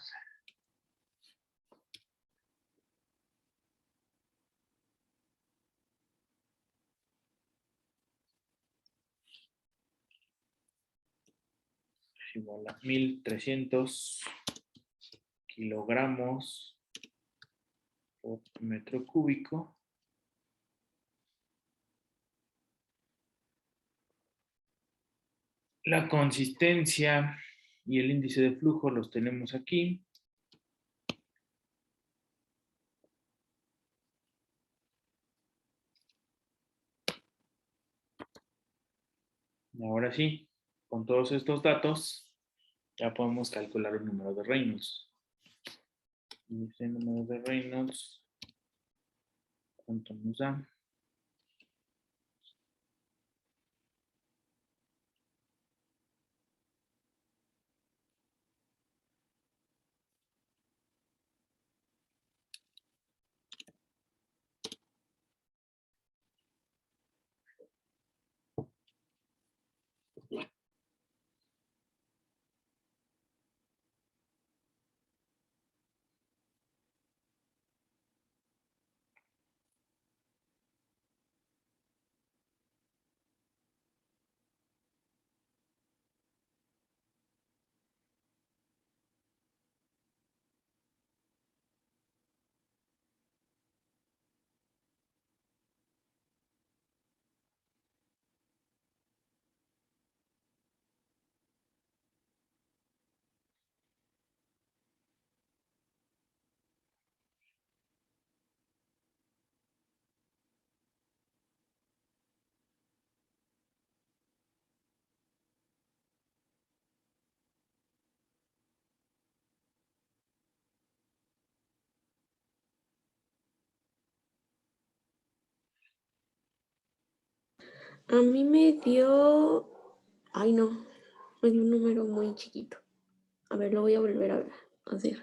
es igual a 1.300 kilogramos por metro cúbico. La consistencia y el índice de flujo los tenemos aquí. Ahora sí, con todos estos datos, ya podemos calcular el número de Reynolds. Y ese número de Reynolds, ¿cuánto nos da? A mí me dio, ay no, me dio un número muy chiquito. A ver, lo voy a volver a hacer.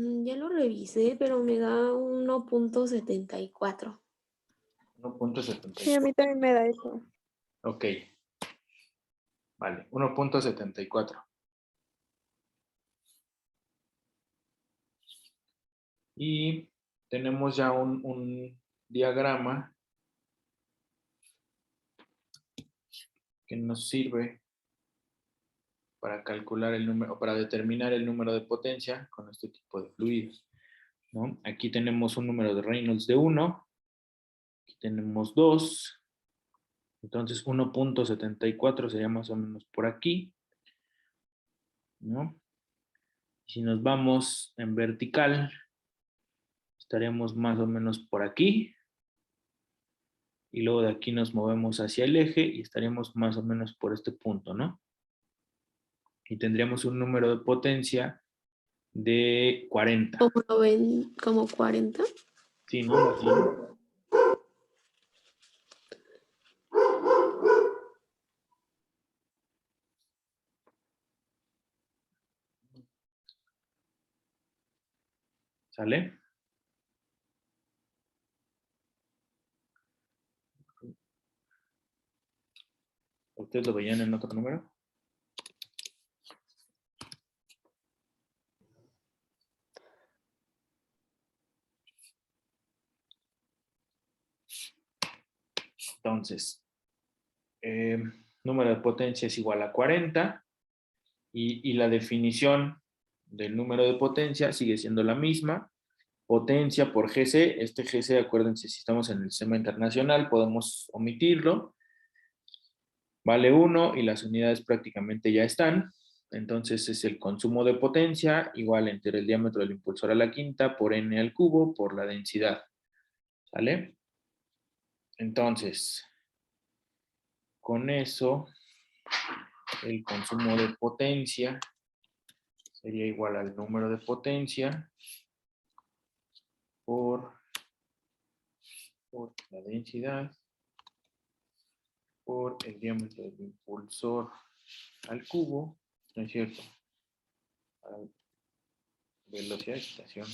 Ya lo revisé, pero me da 1.74. 1.74. Sí, a mí también me da eso. Ok. Vale, 1.74. Y tenemos ya un diagrama que nos sirve para calcular el número, para determinar el número de potencia con este tipo de fluidos, ¿no? Aquí tenemos un número de Reynolds de 1, aquí tenemos 2, entonces 1.74 sería más o menos por aquí, ¿no? Si nos vamos en vertical, estaríamos más o menos por aquí, y luego de aquí nos movemos hacia el eje y estaríamos más o menos por este punto, ¿no? Y tendríamos un número de potencia de 40. ¿Cómo lo ven? ¿Como 40? Sí, ¿no? Así. ¿Sale? ¿Ustedes lo veían en otro número? Entonces, número de potencia es igual a 40 y la definición del número de potencia sigue siendo la misma. Potencia por GC. Este GC, acuérdense, si estamos en el sistema internacional, podemos omitirlo. Vale 1 y las unidades prácticamente ya están. Entonces es el consumo de potencia igual entre el diámetro del impulsor a la quinta por n al cubo por la densidad. ¿Sale? Entonces, con eso, el consumo de potencia sería igual al número de potencia por la densidad por el diámetro del impulsor al cubo, ¿no es cierto? A velocidad de excitación,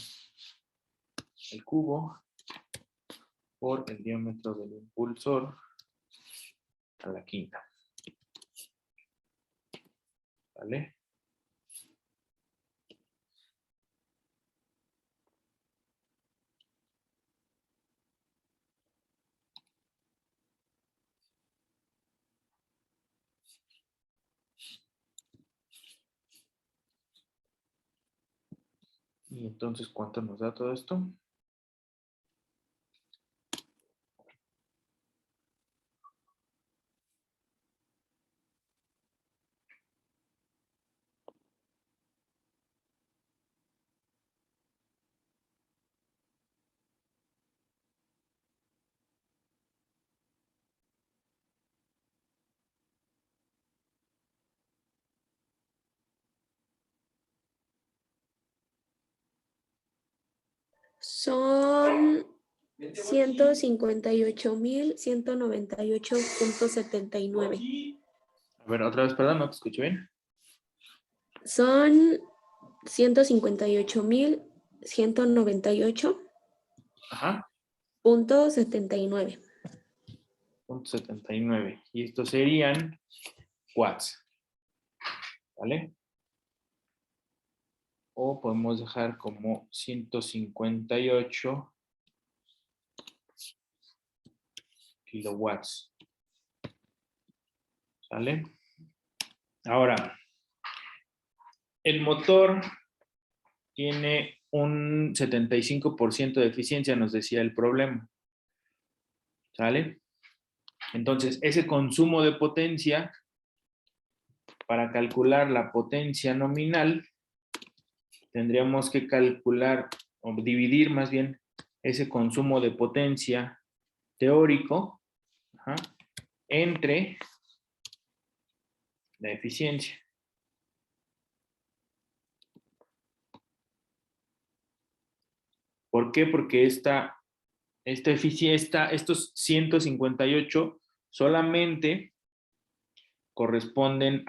el cubo por el diámetro del impulsor a la quinta. ¿Vale? Y entonces, ¿cuánto nos da todo esto? Son 158.198.79. A ver, otra vez, perdón, no te escuché bien. Son 158.198.79. Ajá, 0.79. Y estos serían watts. ¿Vale? O podemos dejar como 158 kilowatts. ¿Sale? Ahora, el motor tiene un 75% de eficiencia, nos decía el problema. ¿Sale? Entonces, ese consumo de potencia, para calcular la potencia nominal, tendríamos que calcular, o dividir más bien, ese consumo de potencia teórico, ajá, entre la eficiencia. ¿Por qué? Porque estos 158 solamente corresponden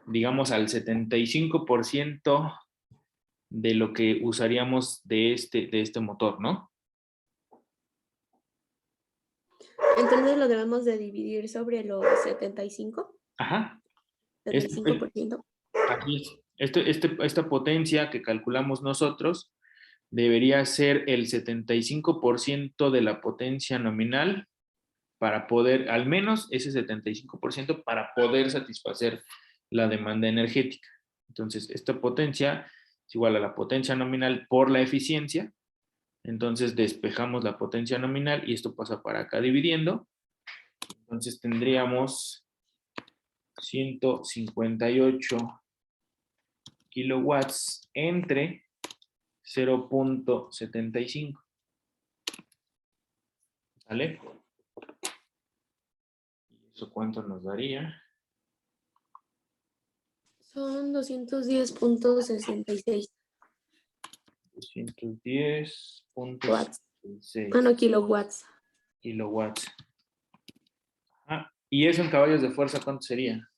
digamos, al 75% de lo que usaríamos de este motor, ¿no? Entonces lo debemos de dividir sobre los 75, Ajá. 75%. Aquí es. Esta potencia que calculamos nosotros debería ser el 75% de la potencia nominal para poder, al menos ese 75% para poder satisfacer la demanda energética. Entonces, esta potencia es igual a la potencia nominal por la eficiencia. Entonces, despejamos la potencia nominal y esto pasa para acá dividiendo. Entonces, tendríamos 158 kilowatts entre 0.75. ¿Sale? ¿Y eso cuánto nos daría? Son 210.66 watts. 210.66 Ah, no, kilowatts. kilowatts. ¿Y eso en caballos de fuerza cuánto sería?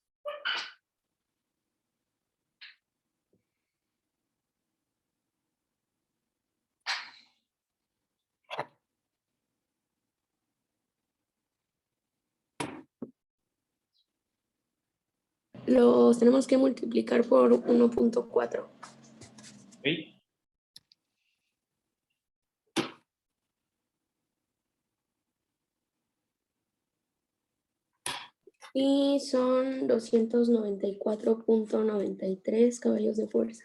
Los tenemos que multiplicar por 1.4. ¿Ok? Y son 294.93 caballos de fuerza.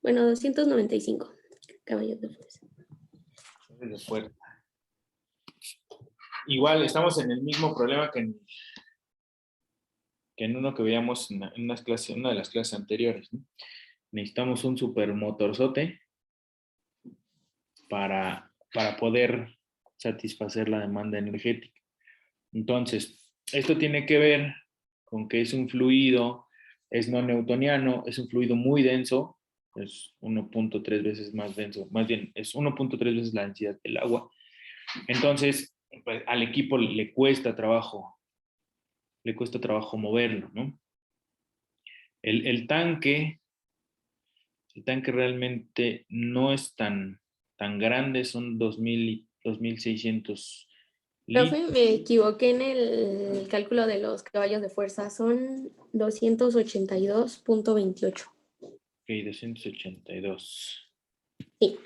Bueno, 295 caballos de fuerza. De fuerza. Igual estamos en el mismo problema que en uno que veíamos en una de las clases anteriores, ¿no? Necesitamos un supermotorzote para poder satisfacer la demanda energética. Entonces, esto tiene que ver con que es un fluido, es no newtoniano, es un fluido muy denso, es 1.3 veces más denso, más bien es 1.3 veces la densidad del agua. Entonces, pues, al equipo le cuesta trabajo moverlo, ¿no? El tanque realmente no es tan grande, son 2.600 litros. Profe, me equivoqué en el cálculo de los caballos de fuerza. Son 282.28. Ok, 282. Sí.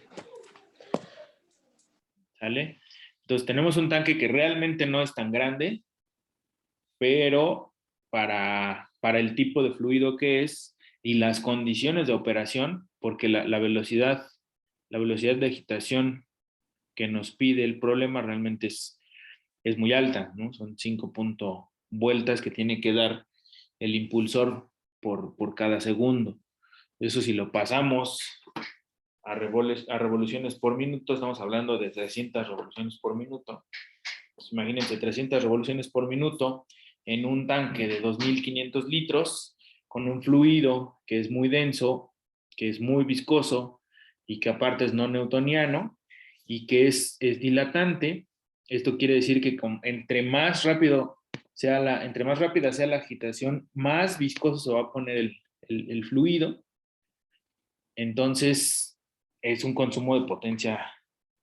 ¿Sale? Entonces tenemos un tanque que realmente no es tan grande, pero para el tipo de fluido que es y las condiciones de operación, porque la velocidad de agitación que nos pide el problema realmente es muy alta, ¿no? Son 5 vueltas que tiene que dar el impulsor por cada segundo. Eso si lo pasamos a revoluciones por minuto, estamos hablando de 300 revoluciones por minuto. Pues imagínense, 300 revoluciones por minuto en un tanque de 2.500 litros con un fluido que es muy denso, que es muy viscoso y que aparte es no newtoniano y que es dilatante. Esto quiere decir que entre más rápida sea la agitación, más viscoso se va a poner el fluido. Entonces, es un consumo de potencia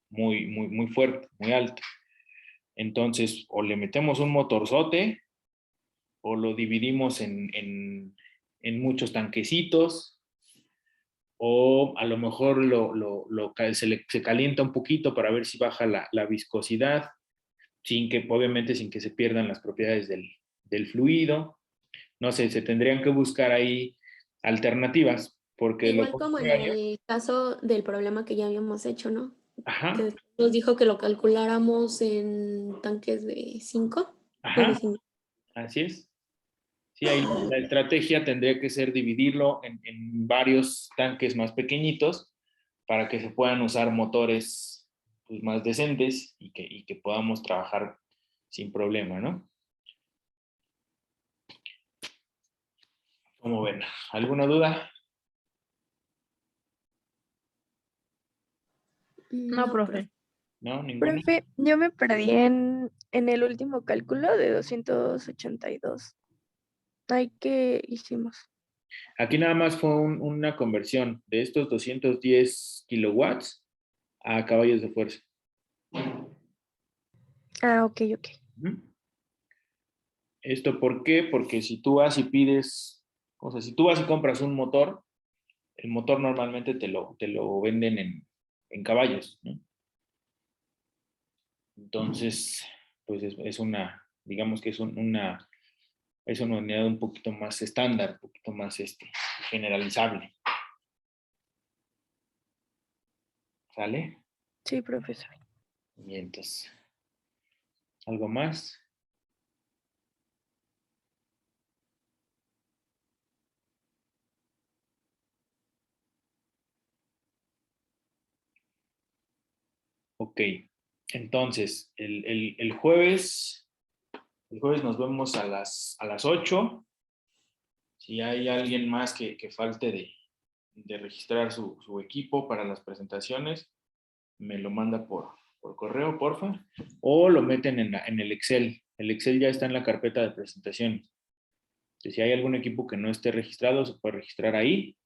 muy, muy, muy fuerte, muy alto. Entonces, o le metemos un motorzote, o lo dividimos en muchos tanquecitos, o a lo mejor se calienta un poquito para ver si baja la viscosidad, obviamente sin que se pierdan las propiedades del fluido. No sé, se tendrían que buscar ahí alternativas, porque lo Igual como en contrario. el caso del problema que ya habíamos hecho, ¿no? Ajá, Que nos dijo que lo calculáramos en tanques de 5 o de ajá, 5. así es. Sí, ahí la estrategia tendría que ser dividirlo en varios tanques más pequeñitos para que se puedan usar motores pues, más decentes y que podamos trabajar sin problema, ¿no? ¿Cómo ven? ¿Alguna duda? No, profe. ¿No? ¿Ninguna? Profe, yo me perdí en el último cálculo de 282. Ay, ¿qué hicimos? Aquí nada más fue una conversión de estos 210 kilowatts a caballos de fuerza. Ah, ok. Ujú. ¿Esto por qué? Porque si tú vas y pides, o sea, si tú vas y compras un motor, el motor normalmente te lo venden en caballos, ¿no? Entonces, pues es una, digamos que es es una unidad un poquito más estándar, un poquito más generalizable. ¿Sale? Sí, profesor. Y entonces, ¿algo más? Ok. Entonces, el jueves nos vemos a las 8. Si hay alguien más que falte de registrar su equipo para las presentaciones, me lo manda por correo, porfa, o lo meten en el Excel. El Excel ya está en la carpeta de presentaciones. Entonces, si hay algún equipo que no esté registrado, se puede registrar ahí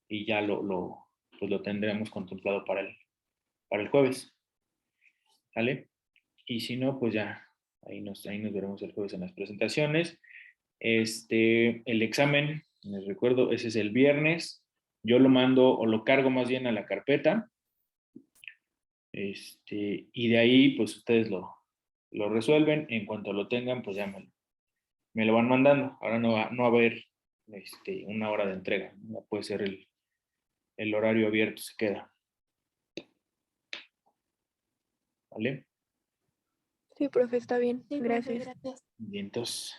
y ya pues lo tendremos contemplado para el jueves. ¿Vale? Y si no, pues ya ahí nos veremos el jueves en las presentaciones. El examen, les recuerdo, ese es el viernes. Yo lo mando o lo cargo más bien a la carpeta. Y de ahí, pues ustedes lo resuelven. En cuanto lo tengan, pues ya me lo van mandando. Ahora no va a haber una hora de entrega. No puede ser el horario abierto, se queda. ¿Vale? Sí, profe, está bien. Sí, profe, Gracias. gracias. Y entonces,